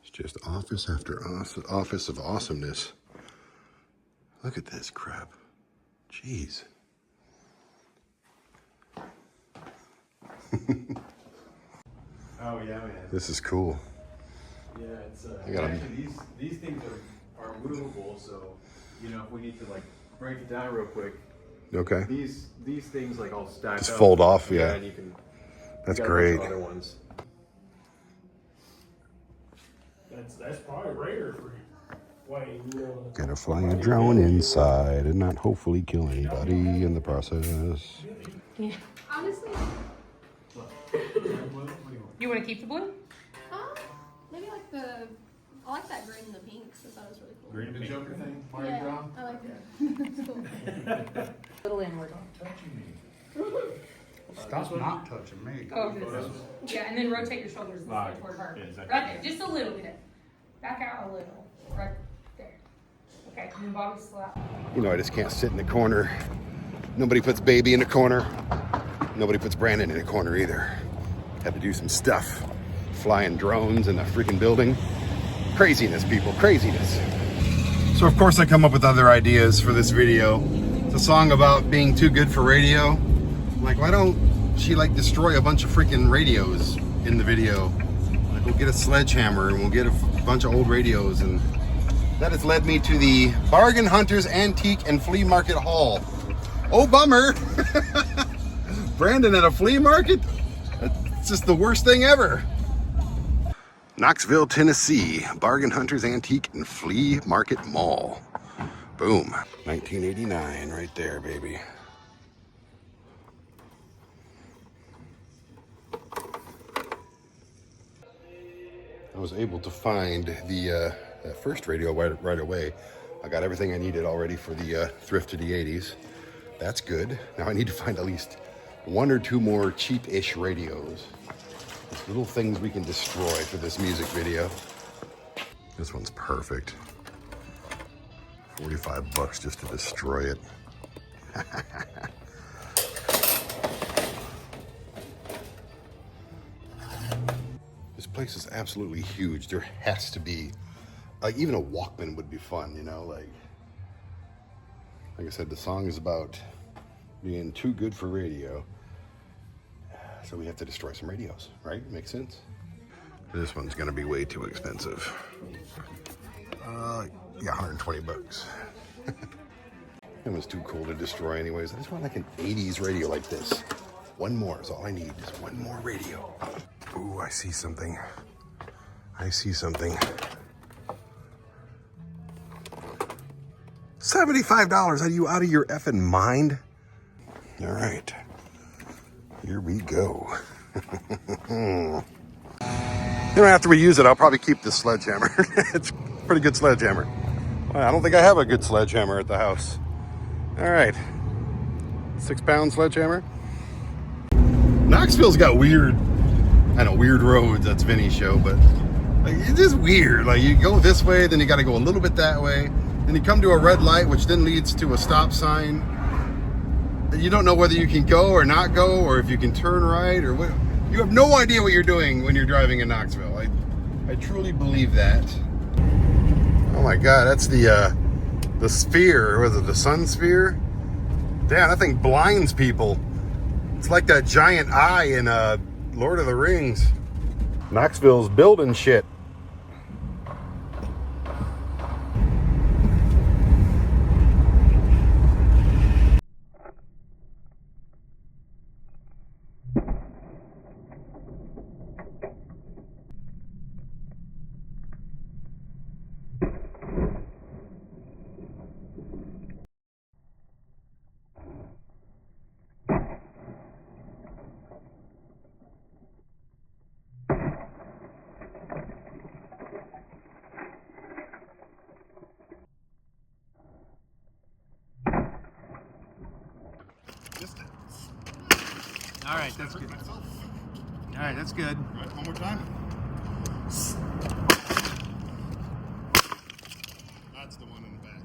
It's just office after office of awesomeness. Look at this crap. Jeez. Oh yeah, man. This is cool. Yeah, it's I got 'em. actually these things are movable, so you know if we need to like break it down real quick. Okay. These things like all stack Just up. fold off, yeah. And you can. That's we got a bunch of great. Other ones. That's probably rare for Wayne. You know, Gonna fly a drone inside and not hopefully kill anybody in the process. Yeah. Honestly. You want to keep the blue? Maybe like the. I like that green and the pinks. I thought it was really cool. green the Joker thing, Mardi Yeah, Gras. I like that. It's cool. Little inward. Stop not touching me. Oh, yeah, and then rotate your shoulders and step toward her. Right there, just a little bit. Back out a little. Right there. Okay, and then body slap. You know, I just can't sit in the corner. Nobody puts baby in a corner. Nobody puts Brandon in a corner either. Had to do some stuff. Flying drones in a freaking building. Craziness, people, craziness. So of course I come up with other ideas for this video. It's a song about being too good for radio. I'm like, why don't she like destroy a bunch of freaking radios in the video? Like we'll get a sledgehammer and we'll get a bunch of old radios, and that has led me to the Bargain Hunters Antique and Flea Market Hall. Oh, bummer. Brandon at a flea market? It's just the worst thing ever. Knoxville, Tennessee, Bargain Hunters Antique and Flea Market Mall. Boom. 1989 right there, baby. I was able to find the that first radio right away. I got everything I needed already for the thrift to the 80s. That's good. Now I need to find at least one or two more cheap-ish radios. Just little things we can destroy for this music video. This one's perfect. 45 bucks just to destroy it. This place is absolutely huge. There has to be, like, even a Walkman would be fun, you know, like I said, the song is about being too good for radio. So we have to destroy some radios, right? Makes sense? This one's gonna be way too expensive. Yeah, 120 bucks. It was too cool to destroy anyways. I just want like an 80s radio like this. One more is all I need, just one more radio. Ooh, I see something. I see something. $75, are you out of your effing mind? All right, here we go. You know, after we use it, I'll probably keep this sledgehammer. It's a pretty good sledgehammer. Well, I don't think I have a good sledgehammer at the house. All right, 6 pound sledgehammer. Knoxville's got weird, I know, weird roads. That's Vinny's show, but like, it's just weird. Like you go this way, then you got to go a little bit that way. Then you come to a red light, which then leads to a stop sign. You don't know whether you can go or not go, or if you can turn right, or what. You have no idea what you're doing when you're driving in Knoxville. I truly believe that. Oh my God, that's the sphere. Was it the sun sphere? Damn, that thing blinds people. It's like that giant eye in Lord of the Rings. Knoxville's building shit. All right, that's good. All right, that's good. All right, one more time. That's the one in the back.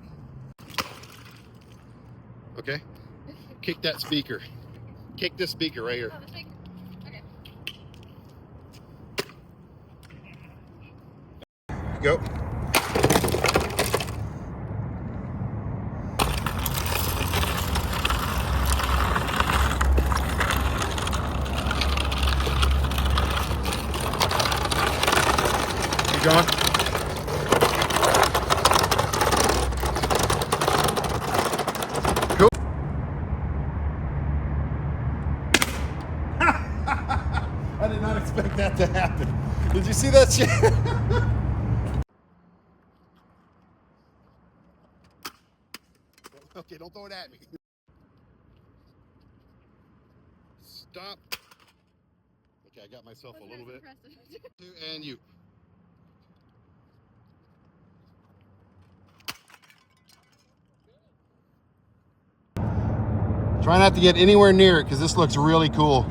Okay. Kick that speaker. Kick this speaker right here. Oh, the big. Okay. Go. going. Cool. I did not expect that to happen. Did you see that shit? Okay, don't throw it at me. Stop. Okay, I got myself a little bit. And you. Try not to get anywhere near it because this looks really cool.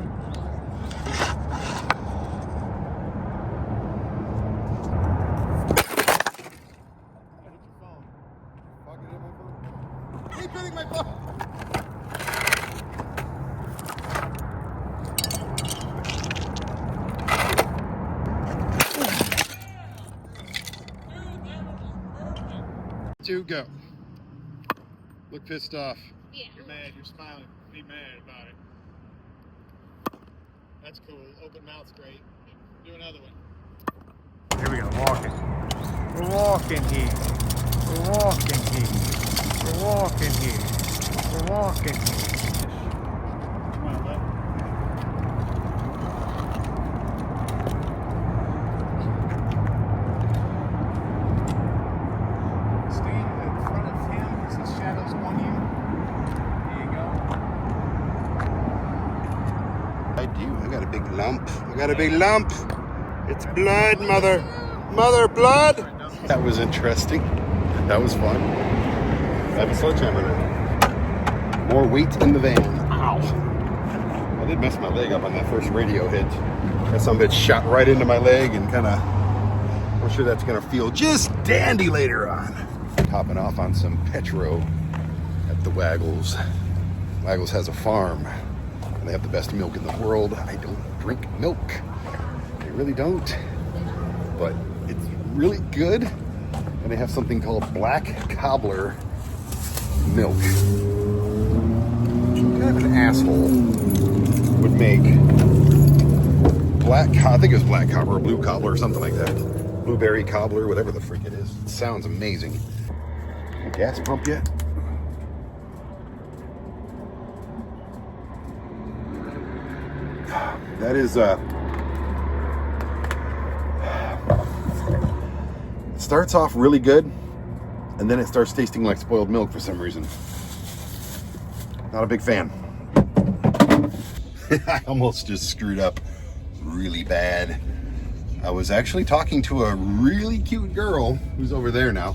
Keep hitting my phone. Two, go. Look pissed off. Yeah. You're mad. You're smiling. Be mad about it. That's cool. Open mouth's great. Do another one. Here we go, walking. We're walking here. We're walking here. We're walking here. We're walking here. Come on, bud. Stand in front of him because his shadow's on you. There you go. I do. I got a big lump. I got a big lump. It's blood, mother. Mother blood. That was interesting. That was fun. I have a sledgehammer there. More weight in the van. Ow. I did mess my leg up on that first radio hit. That some bitch shot right into my leg and kind of, I'm sure that's going to feel just dandy later on. Hopping off on some Petro at the Waggles. Waggles has a farm. They have the best milk in the world. I don't drink milk. I really don't. But it's really good. And they have something called black cobbler milk. What kind of an asshole would make black, I think it was black cobbler or blue cobbler or something like that. Blueberry cobbler, whatever the freak it is. It sounds amazing. Gas pump yet? That is starts off really good and then it starts tasting like spoiled milk for some reason. Not a big fan. I almost just screwed up really bad. I was actually talking to a really cute girl who's over there now.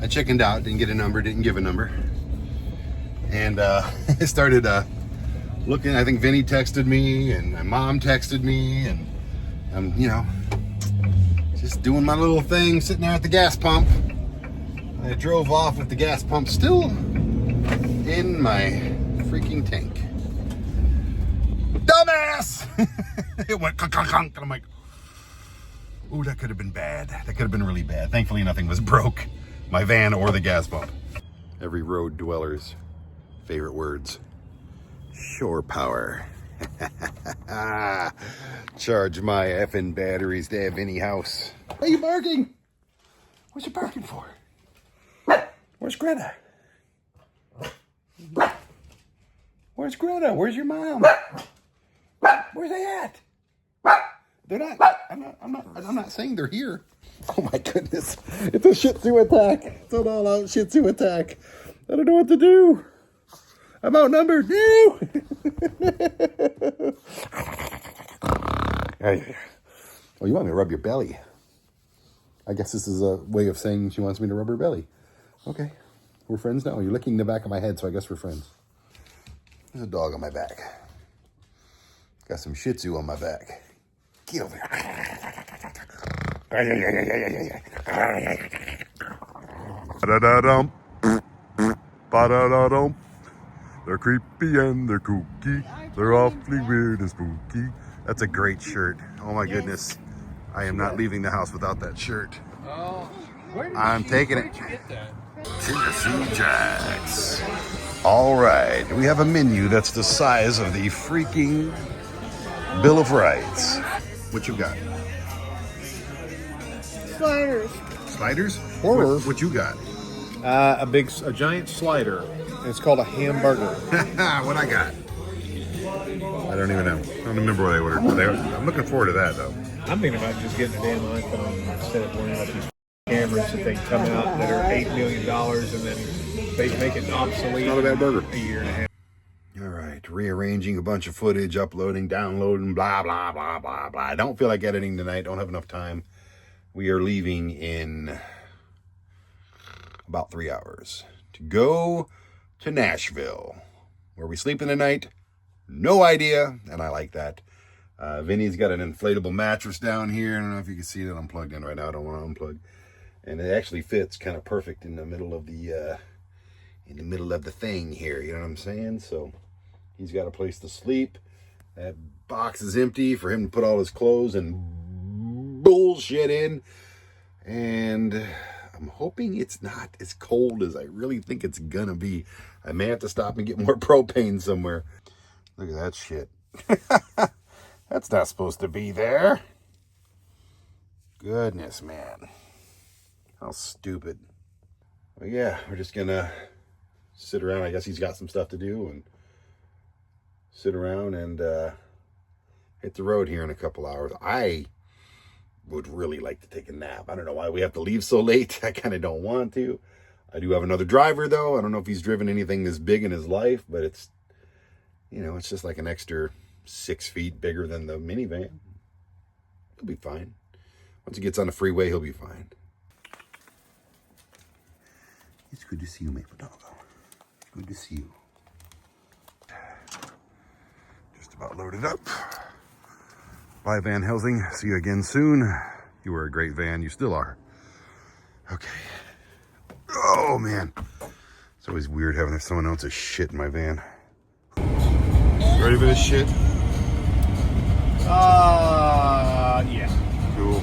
I chickened out, didn't get a number, didn't give a number. And I started looking. I think Vinny texted me and my mom texted me, and I'm, you know, just doing my little thing, sitting there at the gas pump. I drove off with the gas pump still in my freaking tank. Dumbass! It went clunk, and I'm like, ooh, that could have been bad. That could have been really bad. Thankfully, nothing was broke. My van or the gas pump. Every road dweller's favorite words. Shore power. Charge my effing batteries to have any house. Why are you barking? What's you barking for? Where's Greta? Where's Greta? Where's your mom? Where's they at? They're not. I'm not saying they're here. Oh my goodness! It's a Shih Tzu attack. It's an all-out Shih Tzu attack. I don't know what to do. I'm outnumbered. No. Oh, you want me to rub your belly? I guess this is a way of saying she wants me to rub her belly. Okay, we're friends now. You're licking the back of my head, so I guess we're friends. There's a dog on my back. Got some Shih Tzu on my back. Get over here. Ba-da-da-dum. Ba-da-da-dum. They're creepy and they're kooky. They're awfully weird and spooky. That's a great shirt. Oh my goodness. I am not leaving the house without that shirt. I'm taking it. Tennessee Jacks. All right. We have a menu that's the size of the freaking Bill of Rights. What you got? sliders. Sliders? Or- What you got? A giant slider. And it's called a hamburger. What I got? I don't even know. I don't remember what I ordered. But I'm looking forward to that though. I'm thinking about just getting a damn iPhone instead of worrying about these cameras that they come out that are $8 million and then they make it obsolete. Not a bad burger. A year and a half. All right, rearranging a bunch of footage, uploading, downloading, blah, blah, blah, blah, blah. I don't feel like editing tonight. Don't have enough time. We are leaving in about 3 hours to go to Nashville. Where we sleeping tonight? No idea, and I like that. Vinny's got an inflatable mattress down here. I don't know if you can see that I'm plugged in right now. I don't want to unplug. And it actually fits kind of perfect in the middle of the thing here. You know what I'm saying? So he's got a place to sleep. That box is empty for him to put all his clothes and bullshit in. And I'm hoping it's not as cold as I really think it's gonna be. I may have to stop and get more propane somewhere. Look at that shit. That's not supposed to be there. Goodness, man. How stupid. Well, yeah, we're just gonna sit around. I guess he's got some stuff to do and sit around and hit the road here in a couple hours. I would really like to take a nap. I don't know why we have to leave so late. I kind of don't want to. I do have another driver though. I don't know if he's driven anything this big in his life, but it's, you know, it's just like an extra 6 feet bigger than the minivan. He'll be fine. Once he gets on the freeway, he'll be fine. It's good to see you, Maple Doggo. It's good to see you. Just about loaded up. Bye, Van Helsing. See you again soon. You were a great van. You still are. Okay. Oh, man. It's always weird having someone else's shit in my van. Ready for this shit? Yeah. Cool.